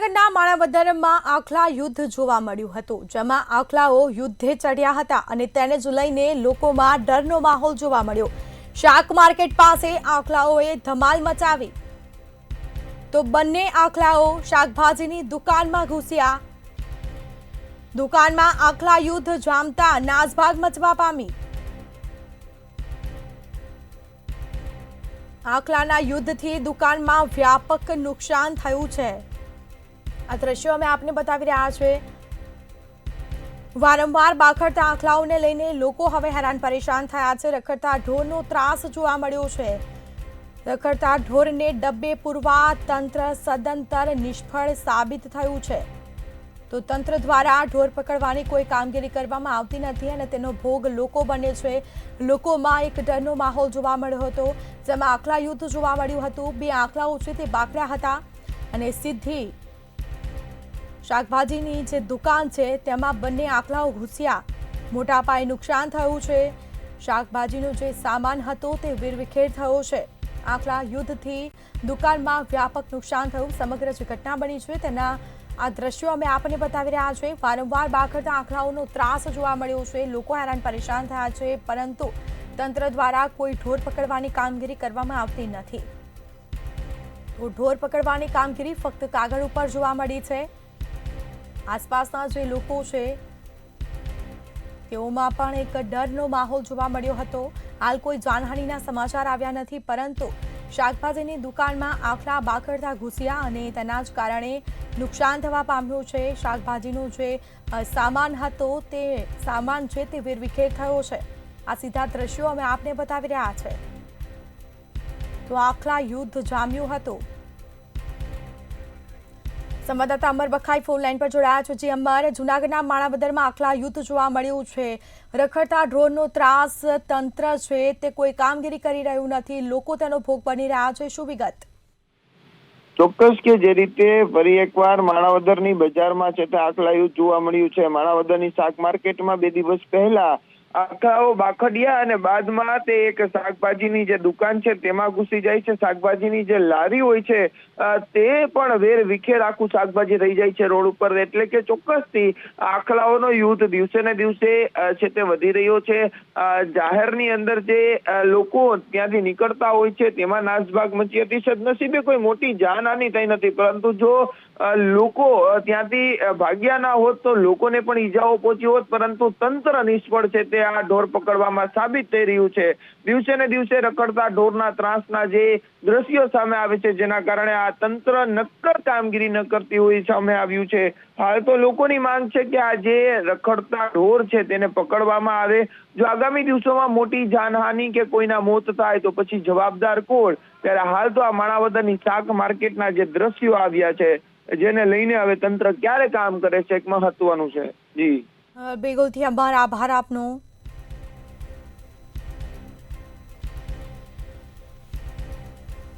જૂનાગઢના માણાવદરમાં આખલા યુદ્ધ જોવા મળ્યું હતું, જેમાં આખલાઓ યુદ્ધે ચડ્યા હતા અને તેને જ લઈને લોકોમાં ડરનો માહોલ જોવા મળ્યો। શાક માર્કેટ પાસે આખલાઓએ ધમાલ મચાવી તો બંને આખલાઓ શાકભાજીની દુકાનમાં ઘૂસ્યા। દુકાનમાં આખલા યુદ્ધ જામતા નાસભાગ મચવા પામી। આખલાના યુદ્ધથી દુકાનમાં વ્યાપક નુકસાન થયું છે। આ દ્રશ્યો અમે આપને બતાવી રહ્યા છે। વારંવાર બાખડતા આખલાઓને લઈને લોકો હવે હેરાન પરેશાન થયા છે। રખડતા ઢોરનો ત્રાસ જોવા મળ્યો છે। રખડતા ઢોરને ડબ્બે પૂરવા તંત્ર સદંતર નિષ્ફળ સાબિત થયું છે। તો તંત્ર દ્વારા ઢોર પકડવાની કોઈ કામગીરી કરવામાં આવતી નથી અને તેનો ભોગ લોકો બને છે। લોકોમાં એક ડરનો માહોલ જોવા મળ્યો હતો, જેમાં આખલા યુદ્ધ જોવા મળ્યું હતું। બે આખલાઓ છે તે બાકડ્યા હતા અને સીધી શાકભાજીની જે દુકાન છે તેમાં બંને આખલાઓ ઘૂસ્યા। મોટા પાયે નુકસાન થયું છે। શાકભાજીનો જે સામાન હતો તે વેરવિખેર થયો છે। આખલા યુદ્ધથી દુકાનમાં વ્યાપક નુકસાન થયું। સમગ્ર જે ઘટના બની છે તેના આ દ્રશ્યો અમે આપને બતાવી રહ્યા છે। વારંવાર બાખડતા આખલાઓનો ત્રાસ જોવા મળ્યો છે। લોકો હેરાન પરેશાન થયા છે, પરંતુ તંત્ર દ્વારા કોઈ ઢોર પકડવાની કામગીરી કરવામાં આવતી નથી। તો ઢોર પકડવાની કામગીરી ફક્ત કાગળ ઉપર જોવા મળી છે। આસપાસના જે લોકો છે તેઓમાં પણ એક ડરનો માહોલ જોવા મળ્યો હતો। હાલ કોઈ જાનહાનિના સમાચાર આવ્યા નથી, પરંતુ શાકભાજીની દુકાનમાં આખલા બાખડતા ઘૂસ્યા અને તેના જ કારણે નુકસાન થવા પામ્યું છે। શાકભાજીનો જે સામાન હતો તે સામાન છે તે વેરવિખેર થયો છે। આ સીધા દ્રશ્યો અમે આપને બતાવી રહ્યા છે। તો આખલા યુદ્ધ જામ્યું હતું। સંવાદદાતા અમર બખાઈ ફોન લાઈન પર જોડાયા છે। જે અમર, જૂનાગઢના માણાવદરમાં આખલા યુદ્ધ જોવા મળ્યું છે। રખડતા ઢોરનો ત્રાસ, તંત્ર છે તે કોઈ કામગીરી કરી રહ્યું નથી, લોકો તેનો ભોગ બની રહ્યા છે, શું વિગત? ચોક્કસ કે જે રીતે ફરી એકવાર માણાવદરની બજારમાં છે તે આખલા યુદ્ધ જોવા મળ્યું છે। માણાવદરની શાક માર્કેટમાં 2 દિવસ પહેલા આખલાઓ બાખડ્યા અને બાદમાં તે એક શાકભાજીની જે દુકાન છે તેમાં ઘૂસી જાય છે। શાકભાજીની જે લારી હોય છે તે પણ વેર વિખેર આખું શાકભાજી રહી જાય છે રોડ ઉપર। એટલે કે ચોક્કસથી આખલાઓનો યુદ્ધ દિવસે ને દિવસે છે તે વધી રહ્યો છે। જાહેરની અંદર જે લોકો ત્યાંથી નીકળતા હોય છે તેમાં નાસભાગ મચી હતી। સદનસીબે કોઈ મોટી જાનહાની થઈ નથી, પરંતુ જો લોકો ત્યાંથી ભાગ્યા ના હોત તો લોકોને પણ ઈજાઓ પહોંચી હોત, પરંતુ તંત્ર નિષ્ફળ છે તે આ ઢોર પકડવામાં સાબિત થઈ રહ્યું છે। દિવસે ને દિવસે રખડતા ઢોરના ત્રાસના જે દ્રશ્યો સામે આવે છે, જેના કારણે આ તંત્ર નક્કર કામગીરી ન કરતી હોય સામે આવ્યું છે। હાલ તો લોકોની માંગ છે કે આ જે રખડતા ઢોર છે તેને પકડવામાં આવે। જો આગામી દિવસોમાં મોટી જાનહાની કે કોઈના મોત થાય તો પછી જવાબદાર કોણ? ત્યારે હાલ તો આ માણાવદરની શાક માર્કેટના જે દ્રશ્યો આવ્યા છે, જેને લઈને હવે તંત્ર ક્યારે કામ કરે છે એક મહત્વનું છે। જી બેગોથી અમારો આભાર આપનો।